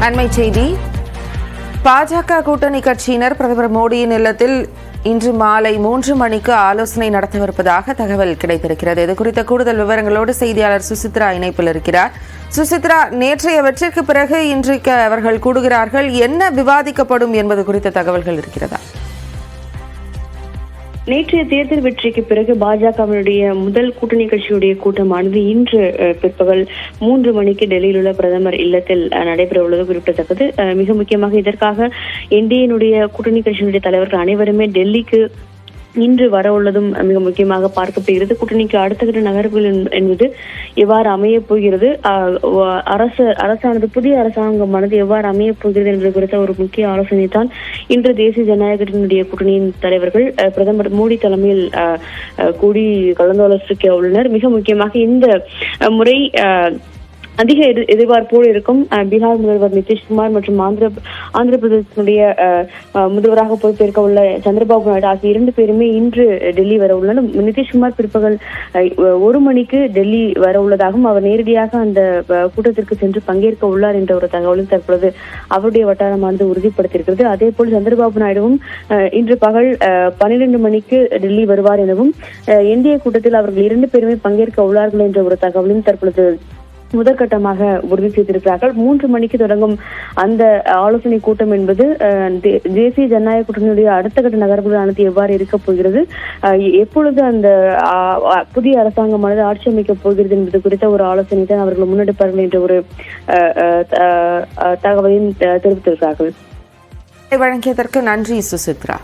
அண்மை செய்தி. பாஜக கூட்டணி கட்சியினர் பிரதமர் மோடியின் இல்லத்தில் இன்று மாலை 3 மணிக்கு ஆலோசனை நடத்தவிருப்பதாக தகவல் கிடைத்திருக்கிறது. இது குறித்த கூடுதல் விவரங்களோடு செய்தியாளர் சுசித்ரா இணைப்பில் இருக்கிறார். சுசித்ரா, நேற்றைய வெற்றிக்கு பிறகு இன்றைக்கு அவர்கள் கூடுகிறார்கள். என்ன விவாதிக்கப்படும் என்பது குறித்த தகவல்கள் இருக்கிறதா? நேற்றைய தேர்தல் வெற்றிக்கு பிறகு பாஜகவினுடைய முதல் கூட்டணி கட்சியுடைய கூட்டமானது இன்று பிற்பகல் 3 மணிக்கு டெல்லியில் உள்ள பிரதமர் இல்லத்தில் நடைபெற உள்ளது குறிப்பிடத்தக்கது. மிக முக்கியமாக இதற்காக என்டிஏனுடைய கூட்டணி கட்சியினுடைய தலைவர்கள் அனைவருமே டெல்லிக்கு இன்று வர உள்ளதும் மிக முக்கியமாக பார்க்கப்படுகிறது. கூட்டணிக்கு அடுத்த கட்ட நகர்வுகள் என்பது எவ்வாறு அமையப் போகிறது, அரசானது புதிய அரசாங்கமானது எவ்வாறு அமையப் போகிறது என்பது குறித்த ஒரு முக்கிய ஆலோசனை தான் இன்று தேசிய ஜனநாயகத்தினுடைய கூட்டணியின் தலைவர்கள் பிரதமர் மோடி தலைமையில் கூடி கலந்தாலோசிக்க உள்ளனர். மிக முக்கியமாக இந்த முறை அதிக எதிர்பார்ப்போடு இருக்கும் பீகார் முதல்வர் நிதிஷ்குமார் மற்றும் ஆந்திர பிரதேசத்தினுடைய முதல்வராக பொறுப்பேற்க உள்ள சந்திரபாபு நாயுடு ஆகிய 2 பேருமே இன்று டெல்லி வர உள்ளனர். நிதிஷ்குமார் பிற்பகல் 1 மணிக்கு டெல்லி வர உள்ளதாகவும் அவர் நேரடியாக அந்த கூட்டத்திற்கு சென்று பங்கேற்க உள்ளார் என்ற ஒரு தகவலும் தற்பொழுது அவருடைய வட்டாரமானது உறுதிப்படுத்தியிருக்கிறது. அதே போல் சந்திரபாபு நாயுடுவும் இன்று பகல் 12 மணிக்கு டெல்லி வருவார் எனவும் என்டிஏ கூட்டத்தில் அவர்கள் 2 பேருமே பங்கேற்க உள்ளார்கள் என்ற ஒரு தகவலும் தற்பொழுது முதற்கட்டமாக உறுதி செய்திருக்கிறார்கள். 3 மணிக்கு தொடங்கும் அந்த ஆலோசனை கூட்டம் என்பது தேசிய ஜனநாயக கூட்டணியுடைய அடுத்த கட்ட நகர்வுகளானது எவ்வாறு இருக்கப் போகிறது, எப்பொழுது அந்த புதிய அரசாங்கமானது ஆட்சி அமைக்கப் போகிறது என்பது குறித்த ஒரு ஆலோசனை தான் அவர்கள் முன்னெடுப்பார்கள் என்ற ஒரு தகவலையும் தெரிவித்திருக்கிறார்கள். வழங்கியதற்கு நன்றி சுசித்ரா.